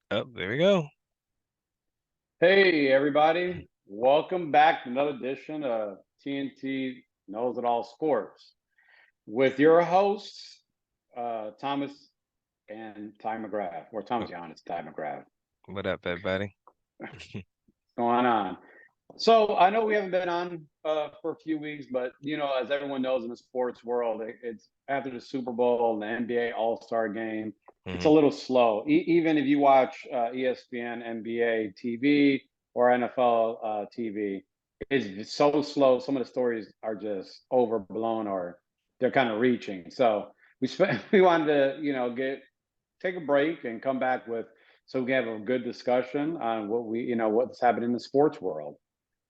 Oh, there we go. Hey, everybody. Welcome back to another edition of TnT Knows It All Sports with your hosts, Thomas and Ty McGrath, or Thomas Giannis, Ty McGrath. What up, everybody? What's going on? So I know we haven't been on for a few weeks, but as everyone knows in the sports world, it's after the Super Bowl and the NBA All-Star Game. It's a Hmm. little slow. Even if you watch ESPN, NBA TV, or NFL TV, it's so slow. Some of the stories are just overblown or they're kind of reaching. So we wanted to take a break and come back with so we can have a good discussion on what's happening in the sports world.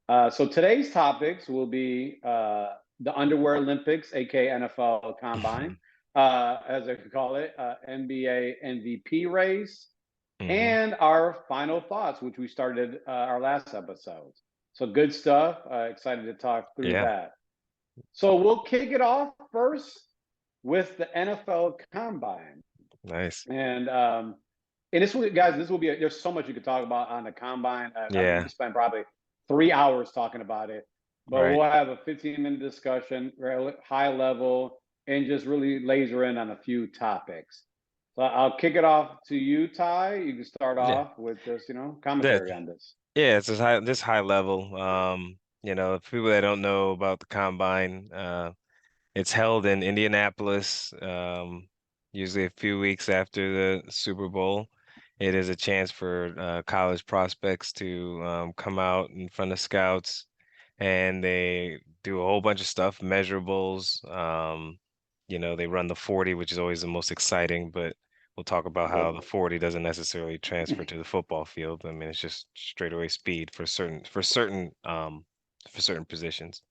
So today's topics will be the Underwear Olympics, aka NFL Combine, as I could call it, NBA MVP race, Hmm. and our final thoughts, which we started our last episode. So good stuff. Excited to talk through Yeah, that. So we'll kick it off first with the NFL Combine, nice. and this will, guys, this will be. There's so much you could talk about on the combine. We Yeah, could spend probably 3 hours talking about it, but right. we'll have a 15-minute discussion, high level, and just really laser in on a few topics. So I'll kick it off to you, Ty. You can start Yeah, off with just that, commentary on this. yeah, it's this high level. For people that don't know about the combine, it's held in Indianapolis, usually a few weeks after the Super Bowl. It is a chance for college prospects to come out in front of scouts, and they do a whole bunch of stuff, measurables. They run the 40, which is always the most exciting, but we'll talk about how the Yep. 40 doesn't necessarily transfer to the football field. I mean, it's just straightaway speed for certain positions.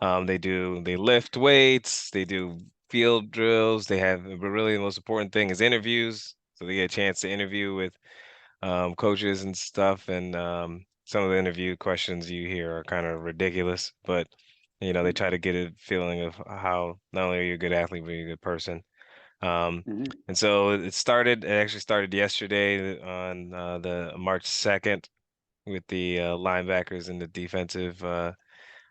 They lift weights, they do field drills, but really the most important thing is interviews. So they get a chance to interview with coaches and stuff. And some of the interview questions you hear are kind of ridiculous, but they try to get a feeling of how not only are you a good athlete, but you're a good person. Um, Mhm. and so it actually started yesterday on the March 2nd with the linebackers and the defensive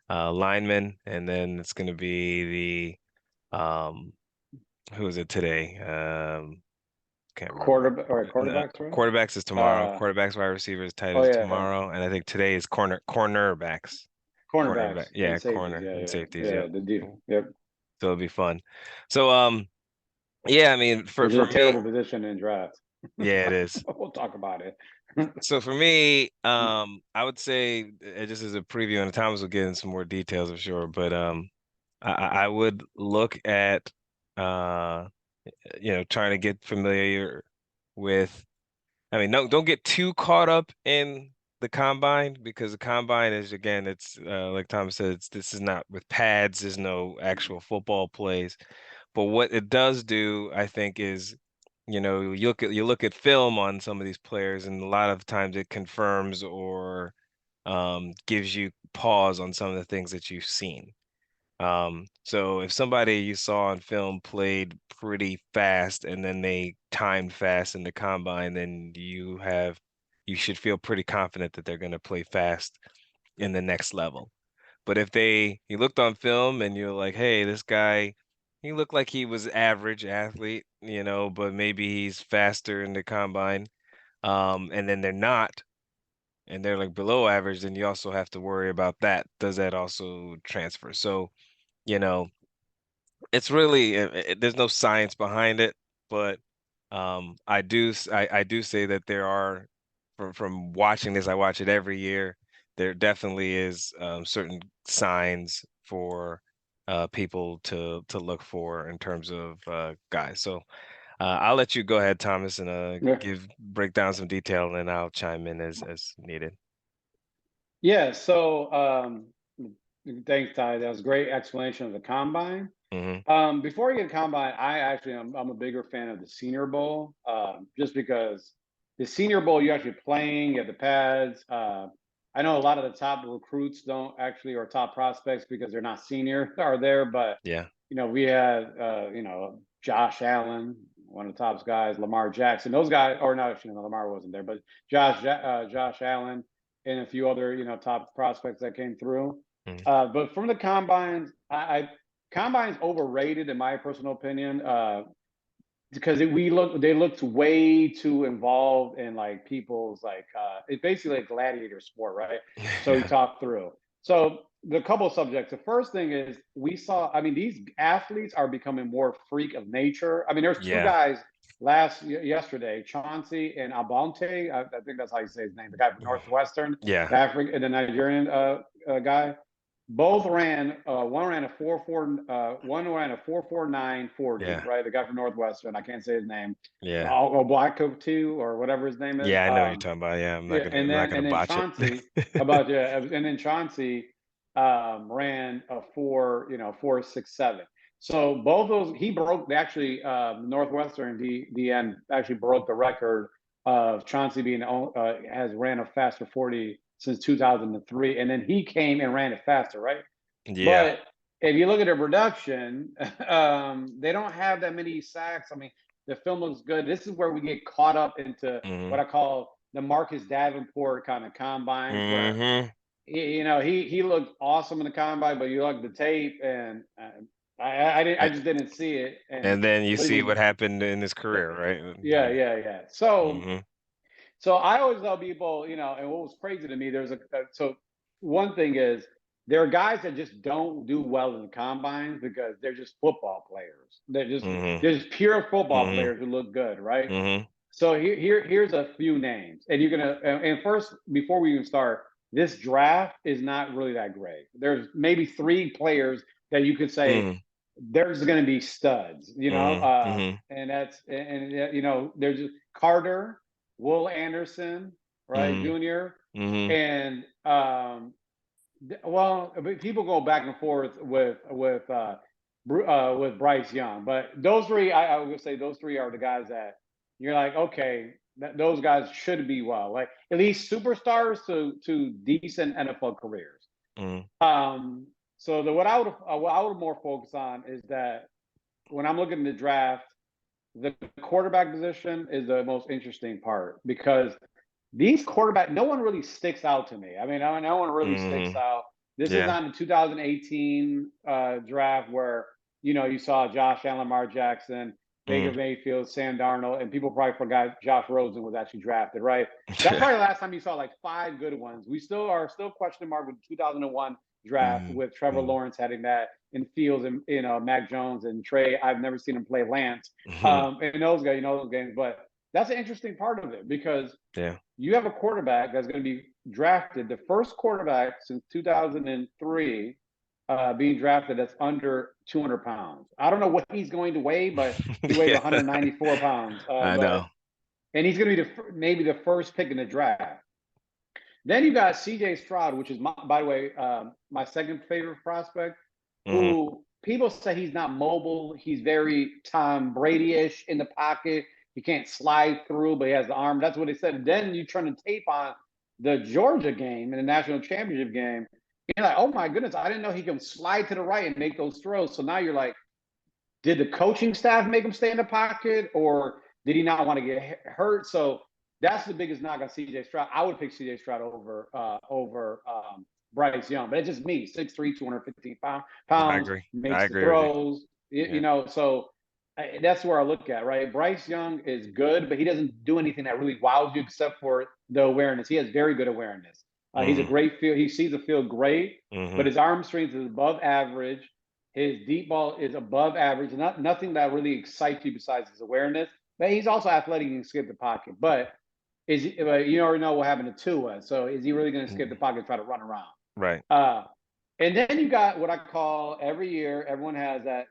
linemen, and then it's going to be the who is it today? Can't remember. Quarterbacks, right? Quarterbacks is tomorrow. Uh, Quarterbacks, wide receivers, tight oh ends yeah, tomorrow, and I think today is cornerbacks. cornerbacks Cornerback, and yeah, safeties. corner Yeah, and yeah, safeties. yeah. Yep. The deep. Yep. So it'll be fun. So yeah, I mean for Which is for a me, terrible position in draft. yeah, it is. We'll talk about it. So for me, I would say just as a preview, and Thomas will get in some more details, I'm sure, but I would look at uh trying to get familiar with. I mean, no, don't get too caught up in the combine because the combine is again, it's like Thomas said, this is not with pads. There's no actual football plays. But what it does do, I think, is you look at film on some of these players, and a lot of times it confirms or gives you pause on some of the things that you've seen. So if somebody you saw on film played pretty fast and then they timed fast in the combine, then you should feel pretty confident that they're going to play fast in the next level. But if you looked on film and you're like, hey, this guy, he looked like he was average athlete, but maybe he's faster in the combine, and then they're not, and they're like below average, then you also have to worry about that. Does that also transfer? So, you know, it's really there's no science behind it, but I do say that there are from watching this, I watch it every year. There definitely is certain signs for people to look for in terms of guys. So I'll let you go ahead, Thomas, and Yeah. break down some detail, and then I'll chime in as needed. Yeah. So thanks, Ty. That was a great explanation of the combine. Hmm. Before you get to combine, I'm a bigger fan of the Senior Bowl, just because the Senior Bowl you actually playing, you have the pads. I know a lot of the top recruits don't actually or top prospects because they're not senior are there, but Yeah. we had Josh Allen. one of the top guys, Lamar Jackson. Those guys, or no, actually, no, Lamar wasn't there, but Josh Allen, and a few other top prospects that came through. Mm. But from the combines, combines overrated in my personal opinion. Because they looked way too involved in like people's like it's basically a gladiator sport, right? So we Yeah. talked through. So the couple of subjects. The first thing is we saw. I mean, these athletes are becoming more freak of nature. I mean, there's two Yeah. guys yesterday, Chauncey and Abonte. I think that's how you say his name. The guy from Northwestern, Yeah. the African, the Nigerian guy. Both ran. One ran a 4.4. One ran a 4.49 40. Yeah. Right, the guy from Northwestern. I can't say his name. Yeah. Oblako or whatever his name is. Yeah, I know what you're talking about. Yeah, Yeah, I'm not gonna and then botch it. Chauncey about yeah, and then Chauncey ran a 4.67. So both those he broke actually Northwestern the end actually broke the record of Chauncey being has ran a faster 40 since 2003, and then he came and ran it faster, right? Yeah. But if you look at their production, they don't have that many sacks. I mean, the film looks good. This is where we get caught up into what Hmm. I call the Marcus Davenport kind of combines, where Hmm. he looked awesome in the combine, but you look at the tape, and I just didn't see it. And And then you what see he, what happened in his career, right? yeah, Yeah. yeah, yeah. So Hmm. so I always tell people, and what was crazy to me, so one thing is there are guys that just don't do well in the combines because they're just football players. Hmm. They're just pure football Hmm. players who look good, right? Hmm. So here's a few names, and you're gonna and first before we even start, this draft is not really that great. There's maybe three players that you could say Hmm. there's going to be studs, Hmm. Hmm. and there's Carter, Will Anderson, right, Hmm. Junior, Hmm. and people go back and forth with Bryce Young, but those three, I would say those three are the guys that you're like, okay, those guys should be well, like at least superstars to decent NFL careers. Hmm. Um, so what I would more focus on is that when I'm looking at the draft, the quarterback position is the most interesting part because these quarterback, no one really sticks out to me. I mean, no one really sticks Hmm. out. This is Yeah. not the 2018 draft where you saw Josh Allen, Lamar Jackson, Baker Hmm. Mayfield, Sam Darnold, and people probably forgot Josh Rosen was actually drafted. Right? That's probably the last time you saw like five good ones. We still are question mark with 2001 draft Hmm. with Trevor Hmm. Lawrence having that in Fields and Mac Jones and Trey. I've never seen him play Lance. Hmm. And those guys, those games, but that's an interesting part of it because Yeah. you have a quarterback that's going to be drafted, the first quarterback since 2003 being drafted that's under 200 pounds. I don't know what he's going to weigh, but he weighs Yeah. 194 pounds. I know. And he's going to be maybe the first pick in the draft. Then you got C.J. Stroud, which is by the way my second favorite prospect, Hmm. who people say he's not mobile. He's very Tom Brady-ish in the pocket. He can't slide through, but he has the arm. That's what they said. And then you turn the tape on the Georgia game in the national championship game. You're like, oh my goodness, I didn't know he can slide to the right and make those throws. So now you're like, did the coaching staff make him stay in the pocket, or did he not want to get hurt? So that's the biggest knock on CJ Stroud. I would pick CJ Stroud over Bryce Young, but it's just me, 6'3", 215 I pounds, agree. I makes the agree with you. throws. Yeah. So that's where I look at, right? Bryce Young is good, but he doesn't do anything that really wows you except for the awareness. He has very good awareness. He's a Hmm. great field. He sees the field great, but Hmm. his arm strength is above average. His deep ball is above average. Nothing that really excites you besides his awareness. But he's also athletic and can skip the pocket. But you already know what happened to Tua. So is he really going to skip the pocket and try to run around? Right. Uh, and then you got what I call every year, everyone has that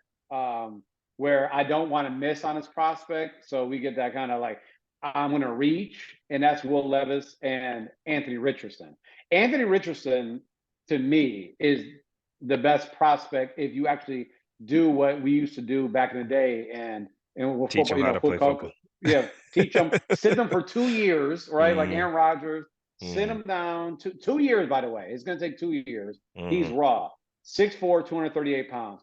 where I don't want to miss on his prospect. So we get that kind of like, I'm going to reach, and that's Will Levis and Anthony Richardson. Anthony Richardson, to me, is the best prospect if you actually do what we used to do back in the day and with Teach football, him how to play football. football, yeah, teach them, sit them for 2 years, right? Like Hmm. Aaron Rodgers, sit Hmm. him down 2 years, by the way. It's going to take 2 years. He's Hmm. raw, 6'4", 238 pounds.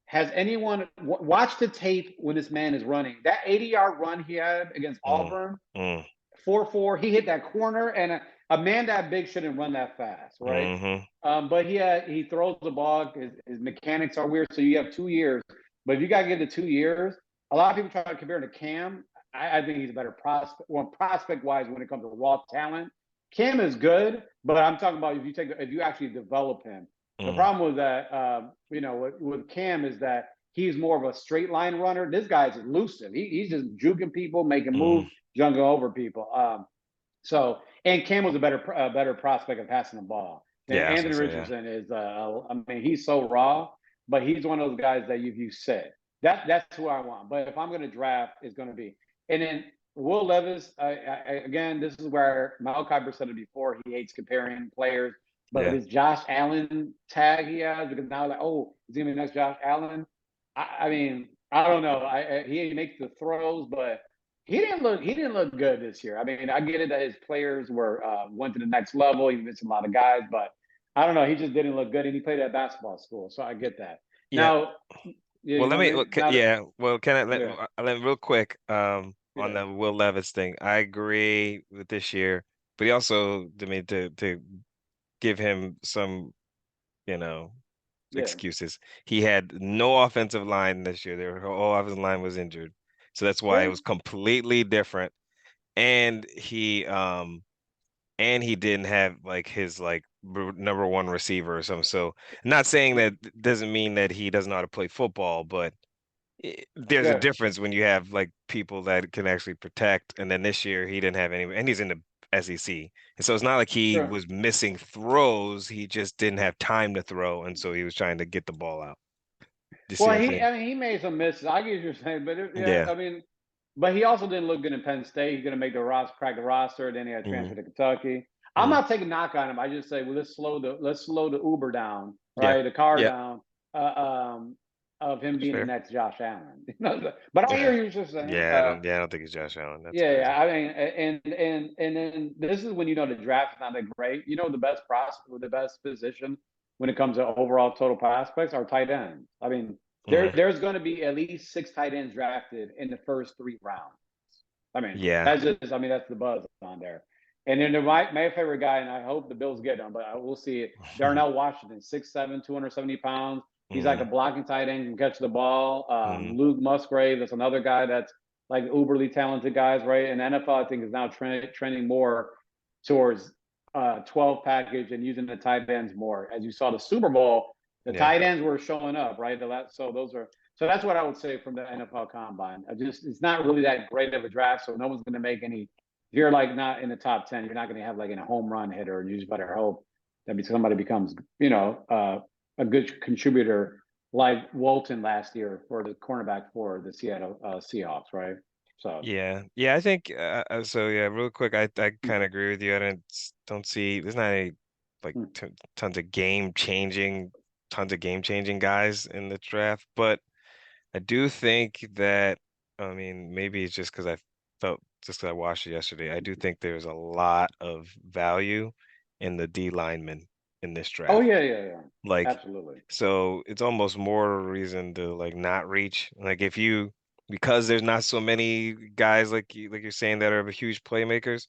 has anyone watched the tape when this man is running? That 80-yard run he had against Mm, Auburn, mm, 4-4. He hit that corner, and a man that big shouldn't run that fast, right? mm-hmm, But he throws the ball. His mechanics are weird. So you have 2 years, but if you got to give the 2 years, a lot of people try to compare him to Cam. I think he's a better prospect. Well, prospect wise, when it comes to raw talent, Cam is good, but I'm talking about if you actually develop him. The mm, problem with that, with Cam is that he's more of a straight line runner. This guy's elusive. He's just juking people, making mm. moves, jumping over people. So, and Cam was a better prospect of passing the ball than Yeah, I was gonna Anthony say, yeah. Richardson is. I mean, he's so raw, but he's one of those guys that you said that's who I want. But if I'm going to draft, it's going to be, and then Will Levis. Again, this is where Malachi said it before. He hates comparing players, but Yeah. this Josh Allen tag he has, because now like, oh, is he going to be the next Josh Allen? I mean, I don't know. He makes the throws, but he didn't look good this year. I mean, I get it that his players went to the next level. He missed a lot of guys, but I don't know. He just didn't look good, and he played at basketball school, so I get that. Yeah. Now, yeah, Well, you let want me, me now? yeah. Well, can I Yeah, let real quick, on yeah, the Will Levis thing. I agree with this year, but he also, I mean, to give him some, you know, yeah. excuses. He had no offensive line this year. Their whole offensive line was injured. So that's why it Yeah, was completely different. And he didn't have like his like number one receiver or something. So not saying that doesn't mean that he doesn't know how to play football, but there's a yeah. difference when you have like people that can actually protect. And then this year he didn't have any, and he's in the SEC. And so it's not like he Sure. was missing throws. He just didn't have time to throw. And so he was trying to get the ball out. Do you see what Well, I'm saying? I mean, he made some misses. I get what you're saying, but yeah, Yeah. I mean, but he also didn't look good in Penn State. He's going to make the roster, crack the roster. Then he had transferred Hmm. to Kentucky. I'm Hmm. not taking knock on him. I just say, well, let's slow the Uber down, Yeah. right? The car Yeah. down, uh, of him That's being the fair. next Josh Allen. But I hear Yeah. you just saying. Yeah, I don't think it's Josh Allen. That's Yeah, crazy. yeah. I mean, and then this is when the draft is not that great. The best prospect, the best position when it comes to overall total prospects are tight ends. I mean, Hmm. there's going to be at least 6 tight ends drafted in the first 3 rounds. I mean, Yeah. that's the buzz on there. And then my favorite guy, and I hope the Bills get him, but I will see it. Darnell Washington, 6'7", 270 pounds. He's like a Hmm. blocking tight end, can catch the ball. Hmm. Luke Musgrave, that's another guy that's like uberly talented guys, right? And NFL, I think, is now trending more towards 12 package and using the tight ends more. As you saw the Super Bowl, the Yeah. tight ends were showing up, right? So that's what I would say from the NFL Combine. It's not really that great of a draft, so no one's going to make any. If you're like not in the top 10, you're not going to have like a home run hitter, and you just better hope that somebody becomes, a good contributor like Walton last year for the cornerback for the Seattle Seahawks, right? So, Yeah. Yeah, I think so yeah, real quick, I mm, kind of agree with you. Don't see there's not any like mm. t tons of game changing guys in the draft, but I do think that, I mean, maybe it's just because I felt just 'cause I watched it yesterday. I do think there's a lot of value in the D linemen in this Oh draft. yeah, yeah, yeah, Like, absolutely. so it's almost more reason to like not reach. Like if you, because there's not so many guys like you're saying that are huge playmakers,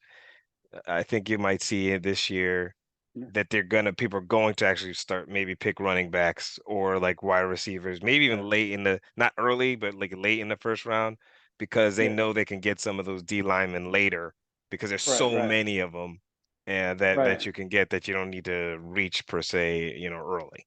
I think you might see it this year Yeah, that people are going to actually start maybe pick running backs or like wide receivers, maybe even yeah, late in the, not early, but like late in the first round, because they yeah. know they can get some of those D linemen later because there's Right, so right, many of them, and that right. you can get that you don't need to reach per se, early.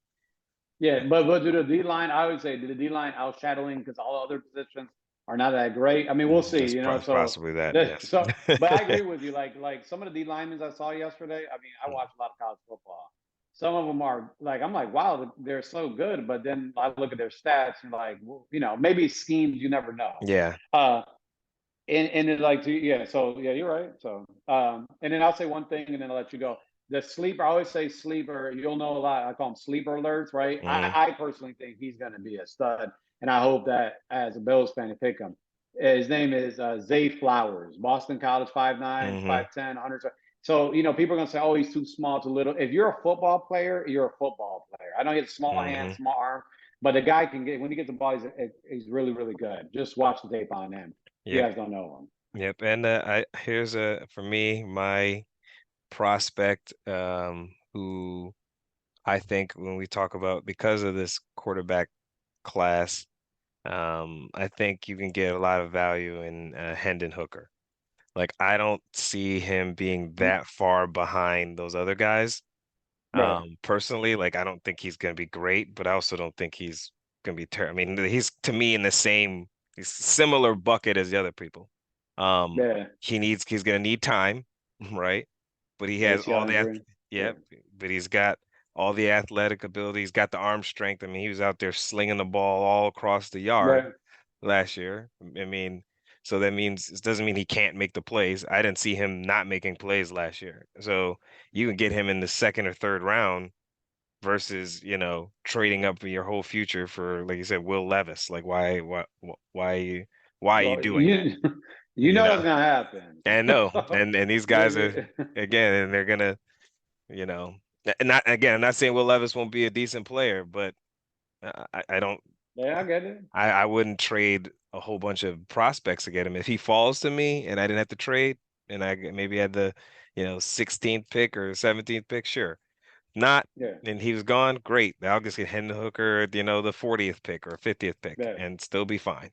Yeah, but to the D line, I would say the D line outshadowing because all other positions are not that great. I mean, we'll see, That's So possibly that, the yes. so, but I agree with you. Like some of the D linemen I saw yesterday. I mean, I watch a lot of college football. Some of them are like, I'm like, wow, they're so good. But then I look at their stats and like, well, maybe schemes you never know. Yeah. Uh, and it like yeah, so yeah, you're right. So and then I'll say one thing and then I'll let you go. The sleeper, I always say sleeper, you'll know a lot. I call them sleeper alerts, right? Hmm. I personally think he's gonna be a stud, and I hope that as a Bills fan to pick him. His name is Zay Flowers, Boston College, 5'9", Hmm. 5'10", 100. So people are gonna say, oh, he's too small, too little. If you're a football player, you're a football player. I know he has small hands, Hmm. small arms. But the guy can get when he gets the ball, he's really really good. Just watch the tape on him. You Yep. guys don't know him. Yep. And I here's a for me my prospect who I think when we talk about because of this quarterback class, I think you can get a lot of value in Hendon Hooker. Like I don't see him being that far behind those other guys. Right. Personally, like I don't think he's going to be great, but I also don't think he's going to be terrible. I mean, he's to me in the same he's similar bucket as the other people. Um, Yeah. he's going to need time, right? But he has all ACL the injury. Yeah. yep, but he's got all the athletic ability. He's got the arm strength. I mean, he was out there slinging the ball all across the yard Right. last year. I mean, so that means it doesn't mean he can't make the plays. I didn't see him not making plays last year. So you can get him in the second or third round versus, trading up your whole future for, like you said, Will Levis. Like why are you Well, doing that? you You know know? that's gonna happen. And no, and these guys are Maybe. again, and they're gonna, you know, and not again. I'm not saying Will Levis won't be a decent player, but I don't. Yeah, I get it. I wouldn't trade a whole bunch of prospects to get him. If he falls to me and I didn't have to trade, and maybe had the, 16th pick or 17th pick, sure. Not, Yeah. and he was gone, great. I'll just get Hendon Hooker, the 40th pick or 50th pick Yeah. and still be fine.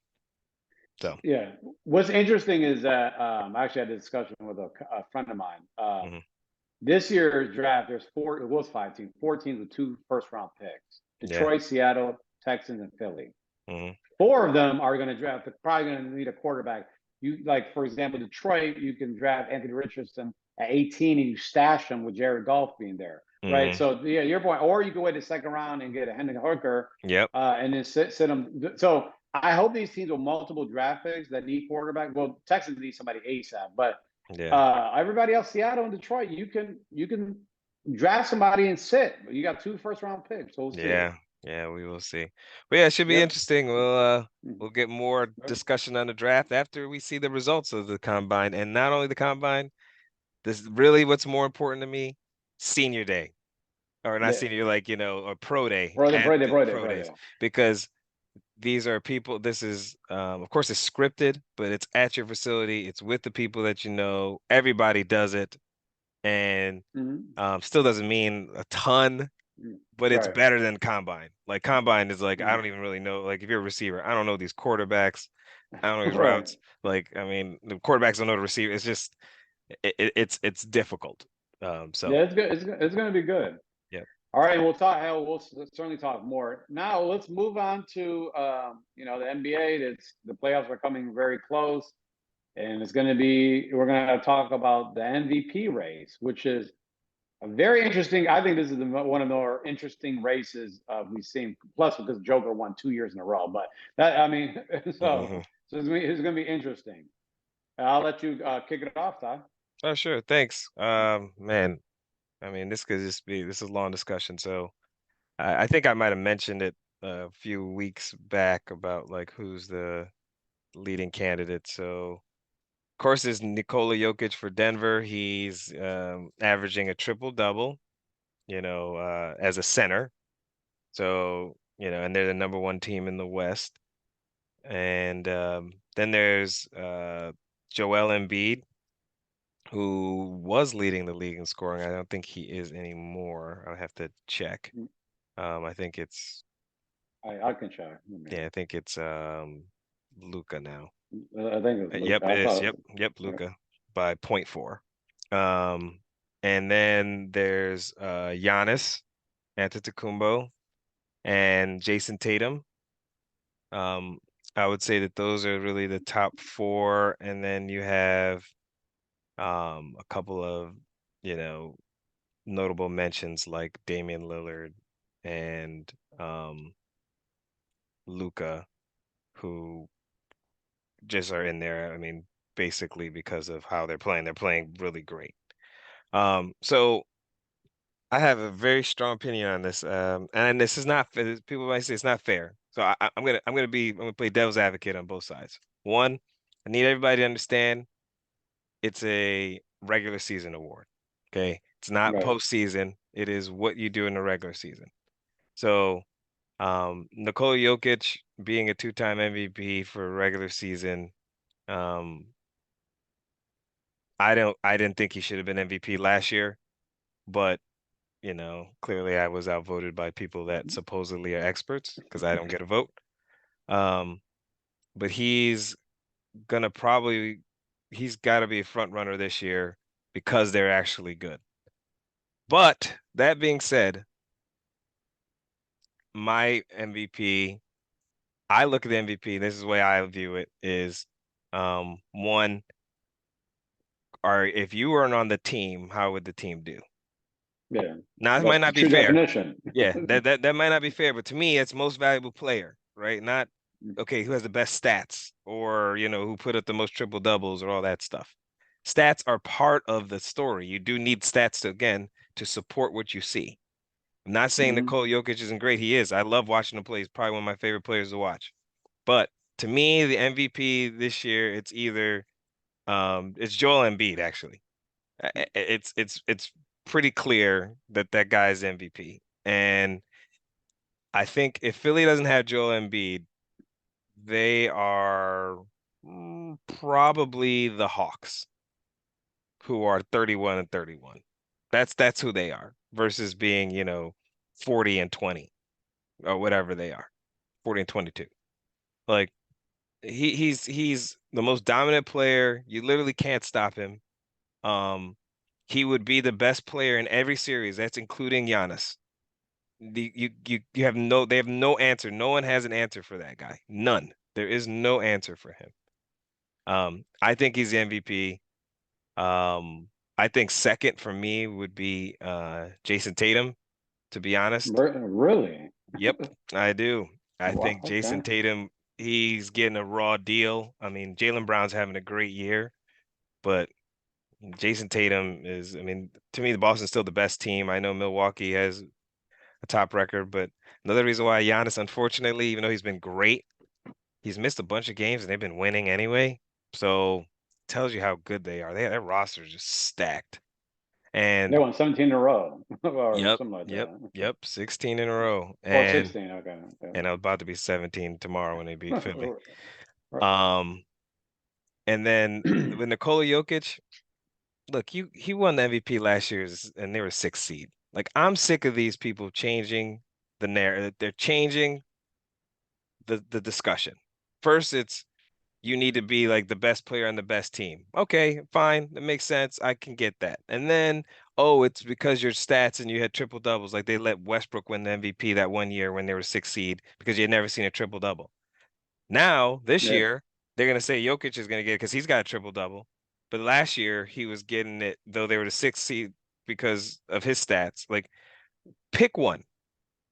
So, Yeah. What's interesting is that I actually had a discussion with a friend of mine. mhm, This year's draft, there's four. It was 5 teams, 4 teams with two first round picks: yeah, Detroit, Seattle, Texans, and Philly. mhm, Four of them are going to draft. They're probably going to need a quarterback. You like, for example, Detroit. You can draft Anthony Richardson at 18, and you stash him with Jared Goff being there, right? mhm, So yeah, your point. Or you can wait the second round and get a Hendon Hooker, yep, and then sit him. So I hope these teams with multiple draft picks that need quarterback. Well, Texans need somebody ASAP, but yeah, everybody else, Seattle and Detroit, you can draft somebody and sit. You got two first round picks, so we'll see. yeah, yeah. We will see. But yeah, it should be Yep. interesting. We'll get more Yep. discussion on the draft after we see the results of the combine, and not only the combine. This is really what's more important to me, senior day. Or not Yeah. senior, like, or pro day Brother, at brother, the brother, pro days brother. because these are people, this is, of course, it's scripted, but it's at your facility. It's with the people that you know. Everybody does it, and Mhm. still doesn't mean a ton, Mm. but it's Right. better than combine. Like combine is like I Mm. don't even really know. Like if you're a receiver, I don't know these quarterbacks. I don't know these Right. routes. Like I mean, the quarterbacks don't know the receiver. It's just it's difficult. So Yeah, it's good. It's going to be good. yeah. All right, we'll talk. Hell, we'll certainly talk more. Now, let's move on to the NBA. It's the playoffs are coming very close, and it's going to be. We're going to talk about the MVP race, which is a very interesting. I think this is one of the more interesting races we've seen. Plus, because Joker won 2 years in a row, but that I mean, Mhm. so it's going to be interesting. I'll let you kick it off, Ty. Oh, sure. Thanks. Man, I mean, this is a long discussion. So I think I might have mentioned it a few weeks back about like who's the leading candidate. So, of course, there's Nikola Jokic for Denver. He's averaging a triple double, as a center. So, and they're the number one team in the West. And then there's Joel Embiid, who was leading the league in scoring. I don't think he is anymore. I'll have to check. I think it's I can check. yeah, I think it's Luca now. I think it's Luke. Yep, I it is. thought. Yep, Okay. Luca by point 0.4. Um, and then there's Giannis Antetokounmpo and Jason Tatum. Um, I would say that those are really the top four, and then you have a couple of, you know, notable mentions like Damian Lillard and Luca, who just are in there. I mean, basically because of how they're playing. They're playing really great. So I have a very strong opinion on this. And this is not fair. People might say it's not fair. So I'm gonna play devil's advocate on both sides. One, I need everybody to understand it's a regular season award. Okay. It's not Right. postseason. It is what you do in the regular season. So Nikola Jokic being a two-time MVP for regular season. Um, I didn't think he should have been MVP last year, but clearly I was outvoted by people that supposedly are experts because I don't get a vote. Um, but gonna probably he's got to be a front runner this year because they're actually good. But that being said, my MVP, I look at the MVP, this is the way I view it, is one, or if you weren't on the team, how would the team do? Yeah, Now, it might that's the not be true fair. definition. Yeah, that might not be fair, but to me, it's most valuable player, right? Not okay, who has the best stats or who put up the most triple doubles or all that stuff. Stats are part of the story. You do need stats to support what you see. I'm not saying Hmm. Nikola Jokic isn't great. He is. I love watching him play. He's probably one of my favorite players to watch. But to me, the MVP this year, it's either it's Joel Embiid actually. It's pretty clear that that guy's MVP. And I think if Philly doesn't have Joel Embiid, they are probably the Hawks, who are 31 and 31. That's who they are versus being, 40 and 20 or whatever they are. 40 and 22. Like he's the most dominant player. You literally can't stop him. Um, he would be the best player in every series. That's including Giannis. You have they have no answer. No one has an answer for that guy. None. There is no answer for him. I think he's the MVP. Um, I think second for me would be Jason Tatum, to be honest. Really? Yep, I do. I Wow. think Okay. Jason Tatum, he's getting a raw deal. I mean, Jalen Brown's having a great year, but Jason Tatum is, I mean, to me, the Boston's still the best team. I know Milwaukee has a top record, but another reason why Giannis, unfortunately, even though he's been great, he's missed a bunch of games and they've been winning anyway. So tells you how good they are. Their roster is just stacked. They And won 17 in a row or yep, something like yep, that. yep, 16 in a row. Or And 16. Okay. and about to be 17 tomorrow when they beat Philly. Okay. Um, and then with Nikola Jokic, look, he won the MVP last year and they were sixth seed. Like I'm sick of these people changing the narrative. They're changing the discussion. First, it's you need to be like the best player on the best team. Okay, fine. That makes sense. I can get that. And then, oh, it's because your stats and you had triple doubles. Like they let Westbrook win the MVP that one year when they were sixth seed because you had never seen a triple double. Now, this Yeah. year, they're going to say Jokic is going to get it because he's got a triple double. But last year, he was getting it, though they were the sixth seed because of his stats. Like, pick one,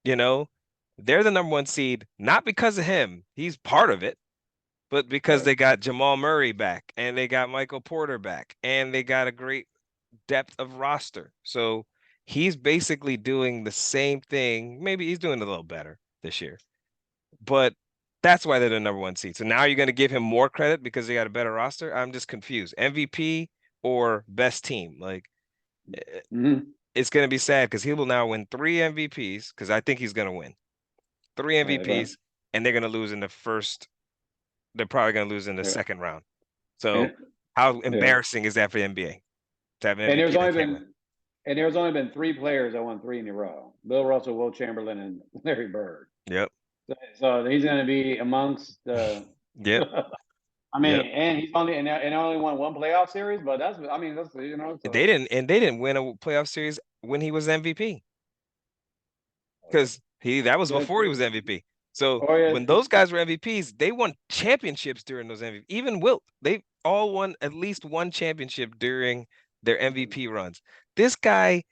you know? They're the number one seed, not because of him. He's part of it, but because Right. they got Jamal Murray back and they got Michael Porter back and they got a great depth of roster. So he's basically doing the same thing. Maybe he's doing a little better this year, but that's why they're the number one seed. So now you're going to give him more credit because they got a better roster. I'm just confused. MVP or best team? Like Hmm. it's going to be sad because he will now win three MVPs because I think he's going to win three Right. MVPs and they're going to lose in the first. They're probably going to lose in the Yeah. second round. So And, how yeah. embarrassing is that for the NBA to have an And there's MVP they only can't win? been and there's only been three players that won three in a row: Bill Russell, Will Chamberlain, and Larry Bird. Yep. So he's going to be amongst the. Yep. I mean, Yep. and he's only won one playoff series, but that's that's so. They didn't win a playoff series when he was MVP because he that was That's before he was true. MVP. So Oh yeah, when those guys were MVPs, they won championships during those MVP. Even Wilt, they all won at least one championship during their MVP runs. This guy,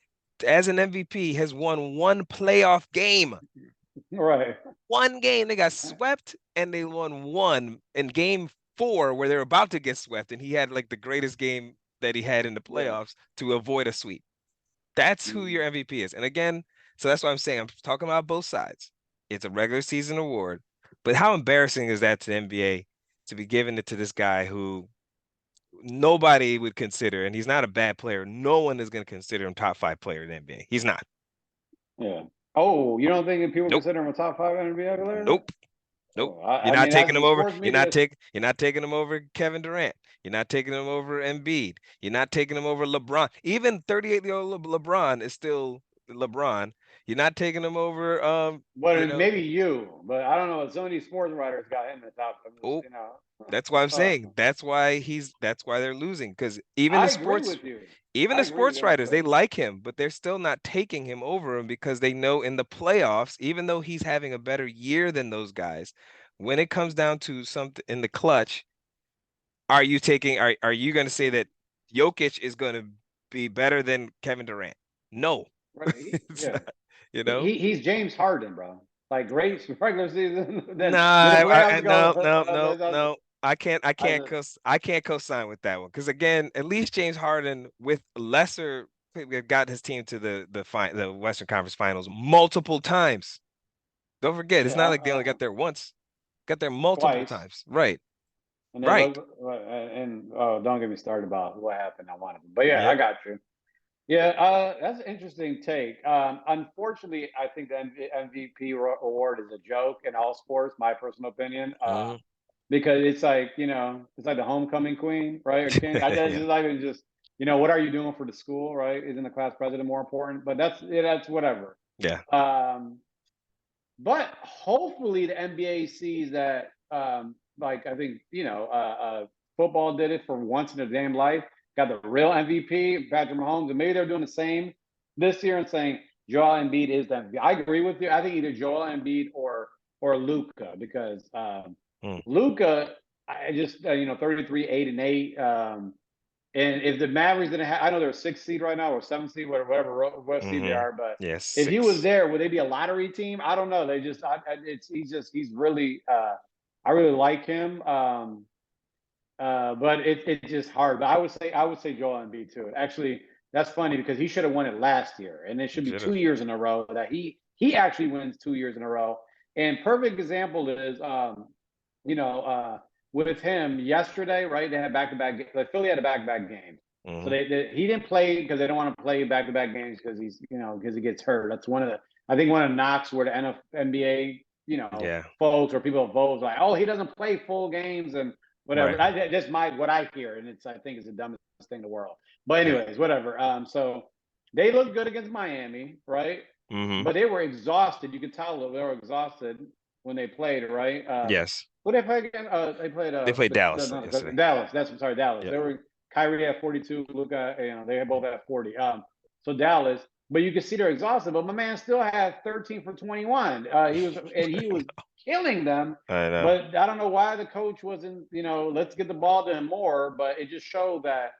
as an MVP, has won one playoff game. right. One game they got swept and they won one in game four where they were about to get swept and he had like the greatest game that he had in the Yeah. playoffs to avoid a sweep. That's who Mm. your MVP is. And again, so that's what I'm saying. I'm talking about both sides. It's a regular season award, but how embarrassing is that to the NBA to be giving it to this guy who nobody would consider, and he's not a bad player. No one is going to consider him top five player in the NBA. He's not. Yeah. Oh, you don't think that people Nope. consider him a top five NBA player? Nope. Nope. Oh, You're I not mean, taking that's him the over. sports media. You're not taking him over Kevin Durant. You're not taking him over Embiid. You're not taking him over LeBron. Even 38-year-old LeBron is still LeBron. You're not taking him over But maybe you, but I don't know. Some of these sports writers got him in the top. I'm just, oh, that's why I'm saying that's why they're losing because I agree with you. even I the agree with sports you. writers, they like him, but they're still not taking him over him because they know in the playoffs, even though he's having a better year than those guys, when it comes down to something in the clutch, are you going to say that Jokic is going to be better than Kevin Durant? No. Right? It's Yeah, not, you know? he's James Harden, bro. Like great regular season, Nah, then the playoffs no, go. no, no, no. I just I can't co-sign with that one because again, at least James Harden with lesser got his team to the Western Conference Finals multiple times. Don't forget, it's yeah not like they only got there once. Got there multiple twice, times. Right. and then Right. look and oh, don't get me started about what happened on one of them. But yeah, I Yep. got you. Yeah, that's an interesting take. Unfortunately, I think the MVP award is a joke in all sports. My personal opinion, Hmm. because it's like it's like the homecoming queen, right? Or king. I just Yeah. like it's just what are you doing for the school, right? Isn't the class president more important? But that's whatever. Yeah. Um, but hopefully the NBA sees that, like I think football did it for once in their damn life. Got the real MVP, Patrick Mahomes, and maybe they're doing the same this year and saying Joel Embiid is the MVP. I agree with you. I think either Joel Embiid or Luca because Mm. Luca, I just 33, 8-8. And if the Mavericks didn't have, I know they're a sixth seed right now or seventh seed, what seed they Hmm. are, but Yeah. if he was 6. there, would they be a lottery team? I don't know. They just, he's really, I really like him. But it's just hard. But I would say Joel Embiid too. Actually, that's funny because he should have won it last year, and it should be Should two have. years in a row that he actually wins 2 years in a row. And perfect example is, you know, uh, with him yesterday, right? They had back to back. Like Philly had a back to back game, so Hmm. he didn't play because they don't want to play back to back games because because he gets hurt. That's one of the I think one of the knocks where the NBA Yeah. folks or people vote like, oh, he doesn't play full games and whatever. Right. That's what I hear, and I think it's the dumbest thing in the world. But Yeah. anyways, whatever. So they looked good against Miami, right? Hmm. But they were exhausted. You could tell they were exhausted when they played, right? Yes. Who they play again? They played They played Dallas no, yesterday. Dallas. I'm sorry, Dallas. Yep. They were Kyrie at 42, Luca, they had both at 40. So Dallas, but you could see they're exhausted. But my man still had 13 for 21. He was killing them. I know. But I don't know why the coach wasn't, let's get the ball to him more. But it just showed that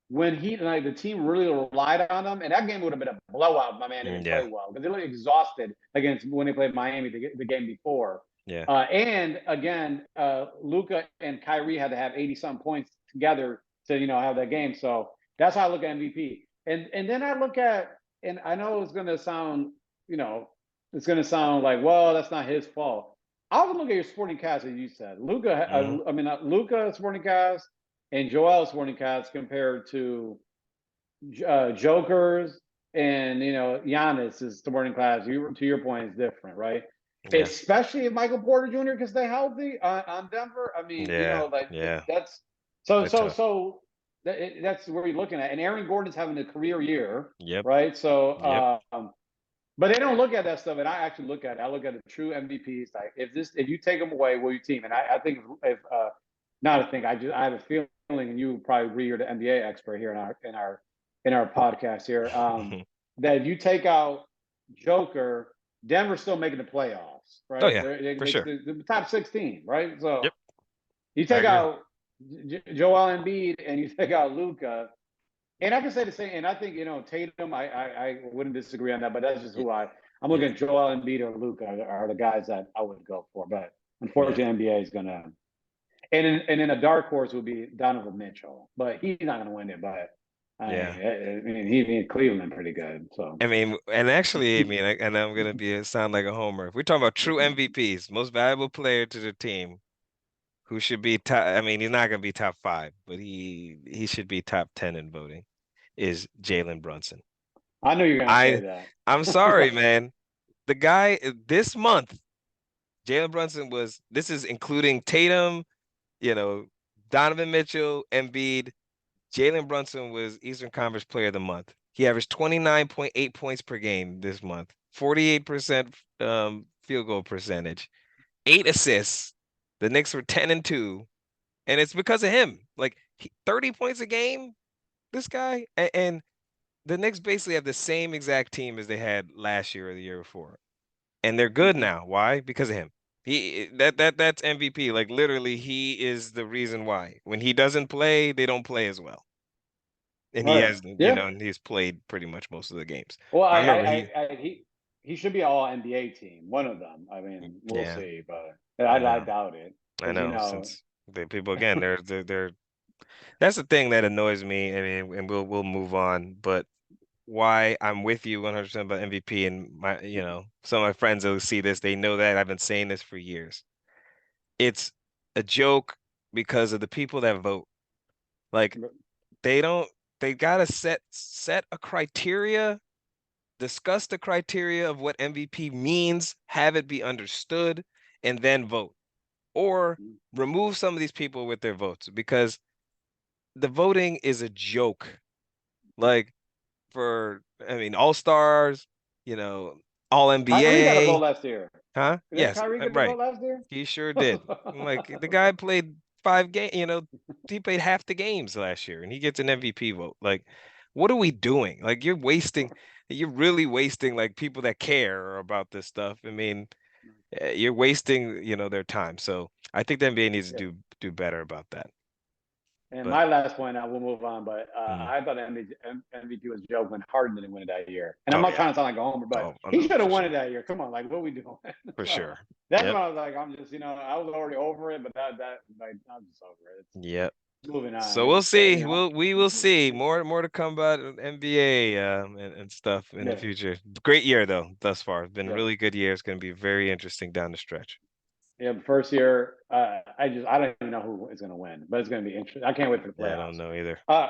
when the team really relied on him, and that game would have been a blowout if my man didn't Yeah. play well because they looked exhausted against when they played Miami the game before. Yeah. And again, Luca and Kyrie had to have 80 some points together to have that game. So that's how I look at MVP. And then I look at, and I know it's going to sound, it's going to sound like, well, that's not his fault. I would look at your sporting cast as you said. Hmm. Luca sporting cast and Joel sporting cast compared to Joker's and Giannis' supporting class. To your point, is different, right? Yeah. Especially if Michael Porter Jr. can stay healthy on Denver. I mean, Yeah. like Yeah. that's so They're so tough. so that's where you're looking at. And Aaron Gordon's having a career year, Yep. right? So, Yep. but they don't look at that stuff, and I actually look at it. I look at the true MVPs. Like if you take them away, will you team? And I think if not a thing, I have a feeling, and you probably agree. You're the NBA expert here in our podcast here. That if you take out Joker, Denver's still making the playoffs, Oh right? yeah, for sure. They're the top 16, right? So Yep. you I take agree. out Joel Embiid and you take out Luca, and I can say the same. And I think Tatum. I wouldn't disagree on that, but that's just Y- who I'm looking Yeah. at. Joel Embiid or Luca are the guys that I would go for. But Yeah. unfortunately, NBA is gonna. And then a dark horse would be Donovan Mitchell, but he's not gonna win it. But Yeah. I mean he's in Cleveland pretty good. So I mean, and actually, I mean, and I'm gonna sound like a homer. If we're talking about true MVPs, most valuable player to the team, who should be top. I mean, he's not gonna be top 5, but he should be top 10 in voting. Is Jalen Brunson. I knew you were gonna say I that. I'm sorry, man. The guy this month, Jalen Brunson was. This is including Tatum, you know, Donovan Mitchell, Embiid. Jalen Brunson was Eastern Conference Player of the Month. He averaged 29.8 points per game this month, 48% field goal percentage, 8 assists. The Knicks were 10-2, and it's because of him. Like 30 points a game, this guy, and the Knicks basically have the same exact team as they had last year or the year before, and they're good Hmm. now. Why? Because of him. That's MVP. Like literally, he is the reason why. When he doesn't play, they don't play as well. And he Right. has, Yeah. and he's played pretty much most of the games. Well, I remember he, he should be all NBA team, one of them. I mean, we'll yeah, see, but I I know, doubt it I because you know. know, Since the people again, they're that's the thing that annoys me. I mean, and we'll move on, but why I'm with you 100% about MVP and my, some of my friends that will see this, they know that I've been saying this for years. It's a joke because of the people that vote. Like they don't, they gotta set a criteria, discuss the criteria of what MVP means, have it be understood, and then vote. Or remove some of these people with their votes because the voting is a joke. Like I mean, all stars, you know, all Kyrie got a vote NBA, last year. huh? Didn't Yes, Kyrie get a right. vote last year? He sure did. Like the guy played 5 games, he played half the games last year and he gets an MVP vote. Like, what are we doing? Like you're really wasting like people that care about this stuff. I mean, you're wasting, their time. So I think the NBA needs to Yeah. do better about that. And But my last point, I will move on, but mm, I thought MVP was a joke when Harden didn't win it that year. And I'm oh not yeah. trying to sound like a homer, but Oh he no, should have for won it sure. that year. Come on, like what we doing? For So sure. that's when Yep. I was like, I'm just, I was already over it, but that like I'm just over it. It's Yep. moving on. So we'll It's see. We will see. More to come about NBA and stuff in the yeah, future. Great year though, thus far. It's been a yeah, really good year. It's going to be very interesting down the stretch. yeah. First year, I don't even know who is going to win, but it's going to be interesting. I can't wait for the Yeah, I don't playoffs. know either. Uh,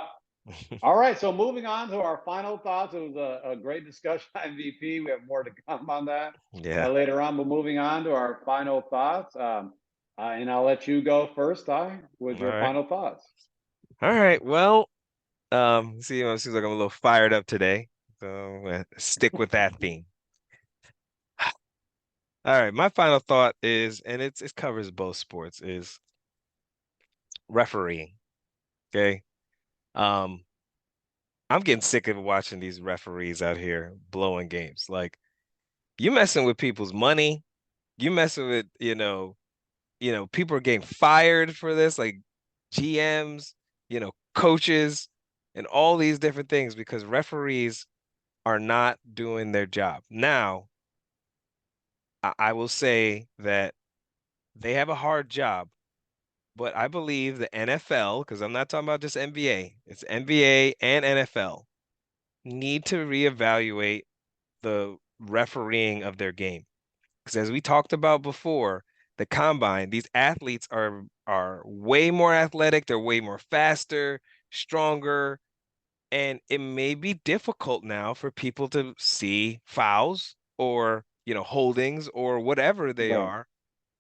All right, so moving on to our final thoughts. It was a great discussion on MVP. We have more to come on that Yeah. later on, but moving on to our final thoughts. And I'll let you go first, Ty, with All your right. final thoughts. All right. Well, see, it seems like I'm a little fired up today. So I'm gonna stick with that theme. All right, my final thought is, and it covers both sports, is refereeing. Okay. Um, I'm getting sick of watching these referees out here blowing games. Like you messing with people's money. You messing with, people are getting fired for this, like GMs, coaches, and all these different things because referees are not doing their job. Now, I will say that they have a hard job, but I believe the NFL, because I'm not talking about just NBA, it's NBA and NFL, need to reevaluate the refereeing of their game. Because as we talked about before, the combine, these athletes are way more athletic, they're way more faster, stronger, and it may be difficult now for people to see fouls or, holdings or whatever they Right, are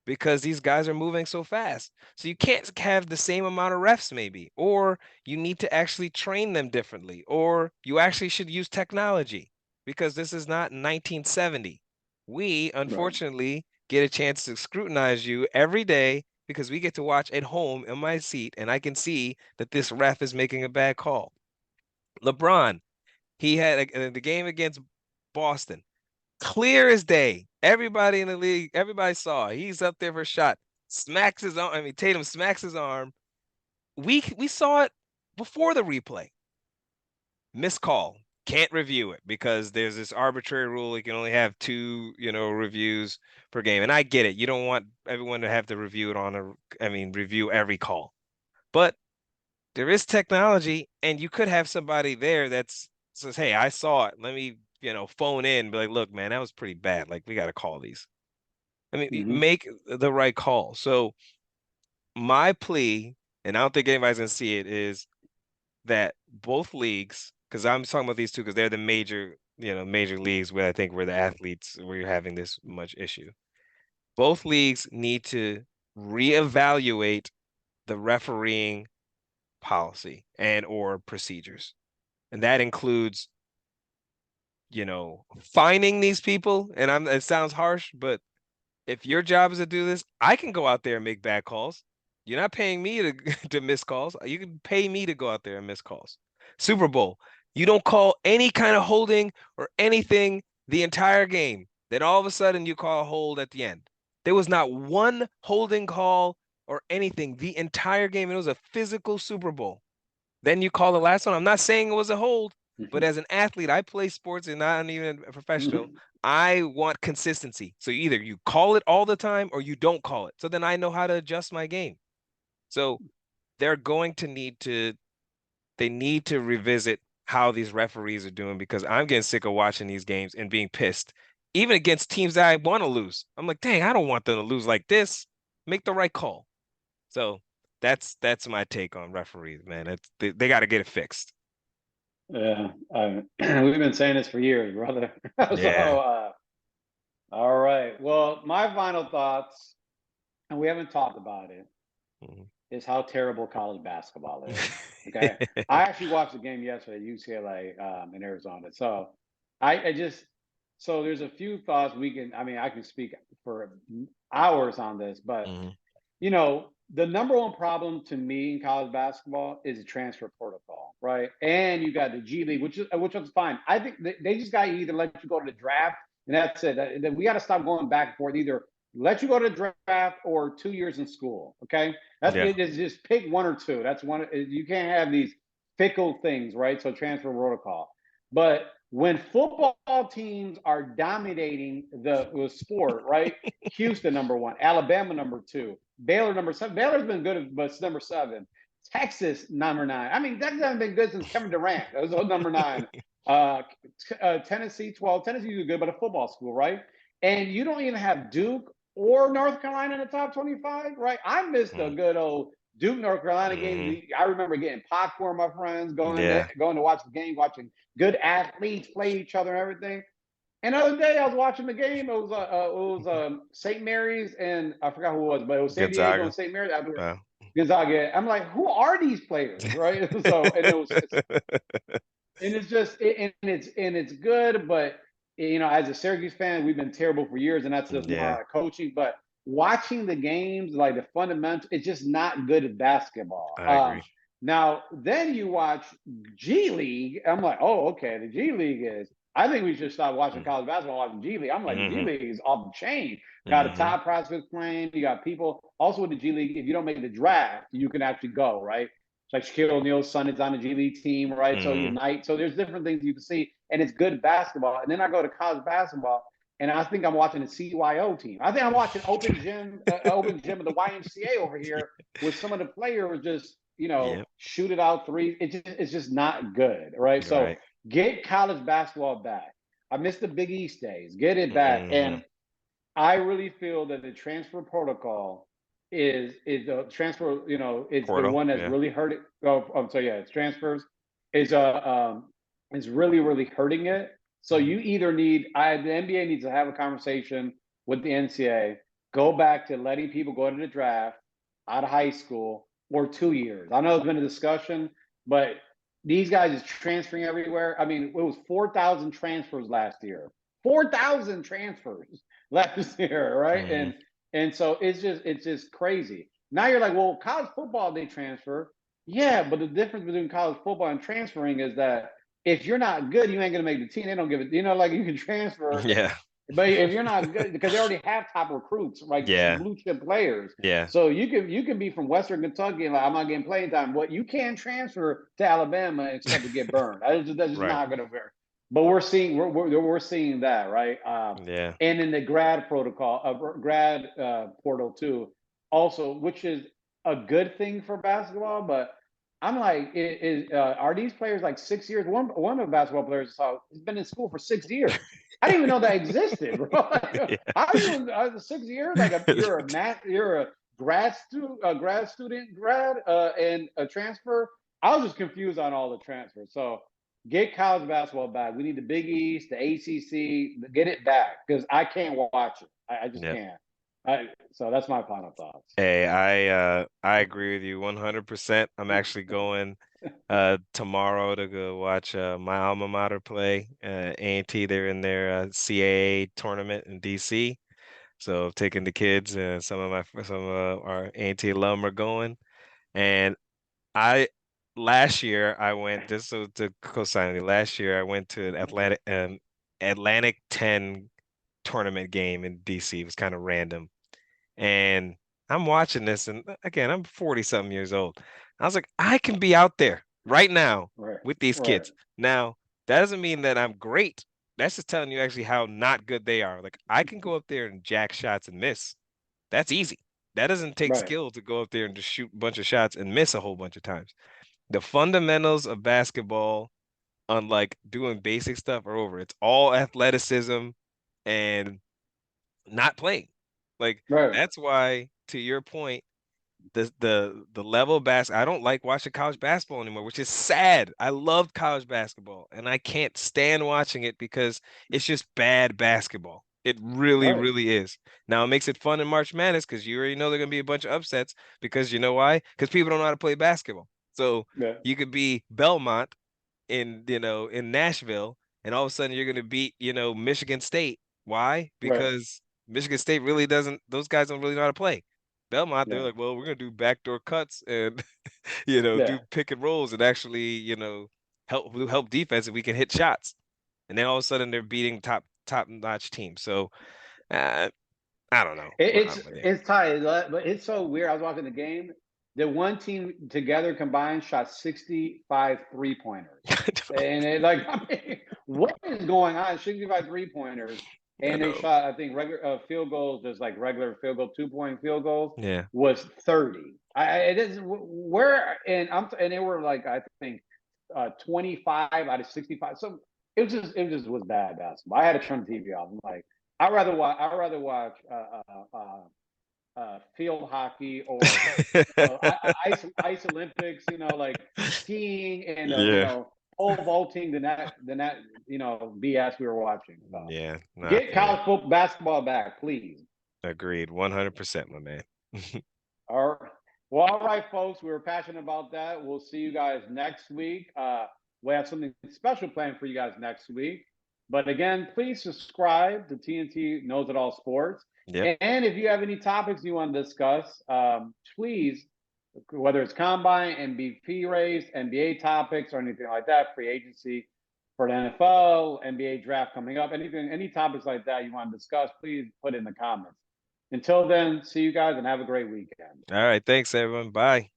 because these guys are moving so fast. So you can't have the same amount of refs, maybe, or you need to actually train them differently, or you actually should use technology because this is not 1970. We, right. unfortunately, get a chance to scrutinize you every day because we get to watch at home in my seat and I can see that this ref is making a bad call. LeBron, he had the game against Boston clear as day. Everybody in the league, everybody saw it. He's up there for a shot. Smacks his arm. I mean, Tatum smacks his arm. We saw it before the replay. Missed call. Can't review it because there's this arbitrary rule. You can only have two, reviews per game. And I get it. You don't want everyone to have to review it review every call. But there is technology, and you could have somebody there that's says, "Hey, I saw it. Let me, phone in, be like, look, man, that was pretty bad. Like, we got to call these. I mean, Hmm. make the right call." So my plea, and I don't think anybody's gonna see it, is that both leagues, because I'm talking about these two because they're the major. major leagues where I think where the athletes where you're having this much issue. Both leagues need to reevaluate the refereeing policy and or procedures. And that includes, fining these people. And it sounds harsh, but if your job is to do this, I can go out there and make bad calls. You're not paying me to to miss calls. You can pay me to go out there and miss calls. Super Bowl, you don't call any kind of holding or anything the entire game. Then all of a sudden you call a hold at the end. There was not one holding call or anything the entire game. It was a physical Super Bowl. Then you call the last one. I'm not saying it was a hold, but as an athlete, I play sports and not even a professional. I want consistency. So either you call it all the time or you don't call it. So then I know how to adjust my game. So they're going to they need to revisit how these referees are doing because I'm getting sick of watching these games and being pissed, even against teams that I want to lose. I'm like, dang, I don't want them to lose like this. Make the right call. So that's my take on referees, man. They got to get it fixed. Yeah, we've been saying this for years, brother. So, Yeah. all right. Well, my final thoughts, and we haven't talked about it, Mhm. is how terrible college basketball is. Okay, I actually watched the game yesterday, UCLA in Arizona. So, I just so there's a few thoughts we can. I mean, I can speak for hours on this, but Mhm. the number one problem to me in college basketball is the transfer protocol, right? And you got the G League, which is fine. I think they just got to either let you go to the draft, and that's it. That we got to stop going back and forth. Either let you go to the draft or 2 years in school. Okay, that's Yeah. it. Is just pick one or two. That's one. You can't have these fickle things, right? So transfer protocol, but when football teams are dominating the sport, right? Houston number one, Alabama number two, Baylor number seven. Baylor's been good, but it's number seven. Texas number nine. I mean, Texas hasn't been good since Kevin Durant. That was number nine. Uh, Tennessee 12. Tennessee is good, but a football school, right? And you don't even have Duke or North Carolina in the top 25, right? I missed a Mhm. good old Duke North Carolina game. Mhm. I remember getting popcorn, my friends, Yeah. going to watch the game, watching good athletes play each other and everything. And the other day I was watching the game. It was St. Mary's and I forgot who it was, but it was San Diego and Gonzaga. St. Mary's after Wow. Gonzaga. I'm like, who are these players, right? So and it's just and it's good, but as a Syracuse fan, we've been terrible for years, and that's just more Yeah, our coaching. But watching the games, like the fundamentals, it's just not good at basketball. I agree. Now then you watch G League, I'm like, oh, okay, the G League is. I think we should stop watching college basketball, watching G League. I'm like, the G Mm-hmm. League is off the chain. Got the Mm-hmm. top prospects playing. You got people also with the G League. If you don't make the draft, you can actually go right. It's like Shaquille O'Neal's son is on the G League team, right? So Mm-hmm. Unite. So there's different things you can see, and it's good basketball. And then I go to college basketball, and I think I'm watching a CYO team. I think I'm watching open gym of the YMCA over here, with some of the players just Yep. shoot it out three. It's just not good, right? You're So right. get college basketball back. I miss the Big East days. Get it back, Mm-hmm. and I really feel that the transfer protocol is the transfer. It's the Portal. one that's Yeah. really hurting. Oh, so yeah, it's transfers is is really hurting it. So Mm-hmm. you either the NBA needs to have a conversation with the NCAA, go back to letting people go to the draft out of high school or 2 years. I know there's been a discussion, but these guys is transferring everywhere. I mean, it was 4,000 transfers last year. 4,000 transfers last year, right? Mm-hmm. And so it's just crazy. Now you're like, well, college football they transfer. Yeah, but the difference between college football and transferring is that if you're not good, you ain't gonna make the team. They don't give it, like you can transfer, Yeah. but if you're not good, because they already have top recruits, like Yeah. blue chip players. Yeah. So you can be from Western Kentucky and like I'm not getting playing time. But you can't transfer to Alabama and expect to get burned. That's just Right. not gonna work. But we're seeing that, right? Yeah. And in the grad protocol, grad portal too, also, which is a good thing for basketball. But I'm like, are these players like 6 years? One of the basketball players I saw has been in school for 6 years. I didn't even know that existed, bro. How are you 6 years? Like you're a grad student, and a transfer. I was just confused on all the transfers. So get college basketball back. We need the Big East, the ACC, get it back because I can't watch it. I just Yeah. can't. So that's my final thoughts. Hey, I agree with you 100%. I'm actually going tomorrow to go watch my alma mater play. A&T, they're in their CAA tournament in DC. So taking the kids and some of our A&T alum are going. And I last year I went just so to co-sign it. Last year I went to an Atlantic 10 tournament game in DC. It was kind of random. And I'm watching this, and again, I'm 40 something years old. I was like, I can be out there right now Right, with these right, kids. Now, that doesn't mean that I'm great. That's just telling you actually how not good they are. Like, I can go up there and jack shots and miss. That's easy. That doesn't take right, skill to go up there and just shoot a bunch of shots and miss a whole bunch of times. The fundamentals of basketball, unlike doing basic stuff, are over. It's all athleticism and not playing. Like right, that's why, to your point, the level of I don't like watching college basketball anymore, which is sad. I loved college basketball, and I can't stand watching it because it's just bad basketball. It really, right. really is. Now it makes it fun in March Madness because you already know there are gonna be a bunch of upsets because you know why? Because people don't know how to play basketball. So Yeah, you could be Belmont in Nashville, and all of a sudden you're going to beat Michigan State. Why? right. Because Michigan State really doesn't. Those guys don't really know how to play. Belmont, they're Yeah, like, well, we're going to do backdoor cuts and yeah. do pick and rolls and actually help defense and we can hit shots. And then all of a sudden they're beating top notch teams. So uh, I don't know. It, Well, it's but yeah. it's tight, but it's so weird. I was watching the game. The one team together combined shot 65 3-pointers. And it like, I mean, what is going on? 65 3-pointers. I And they know. shot, I think, regular field goals, just like regular field goal, 2-point field goals, Yeah. was 30. It is where, and they were like, I think, 25 out of 65. So it just was bad basketball. I had to turn the TV off. I'm like, I'd rather watch field hockey or ice Olympics. Like skiing and Yeah. pole vaulting than that BS we were watching. So Yeah. No, I get feel you. college football basketball back, please. Agreed. 100%, my man. All right. Well, all right, folks. We were passionate about that. We'll see you guys next week. We have something special planned for you guys next week. But again, please subscribe to TNT Knows It All Sports. Yep. And if you have any topics you want to discuss, please, whether it's combine, MVP race, NBA topics, or anything like that, free agency for the NFL, NBA draft coming up, any topics like that you want to discuss, please put in the comments. Until then, see you guys and have a great weekend. All right. Thanks, everyone. Bye.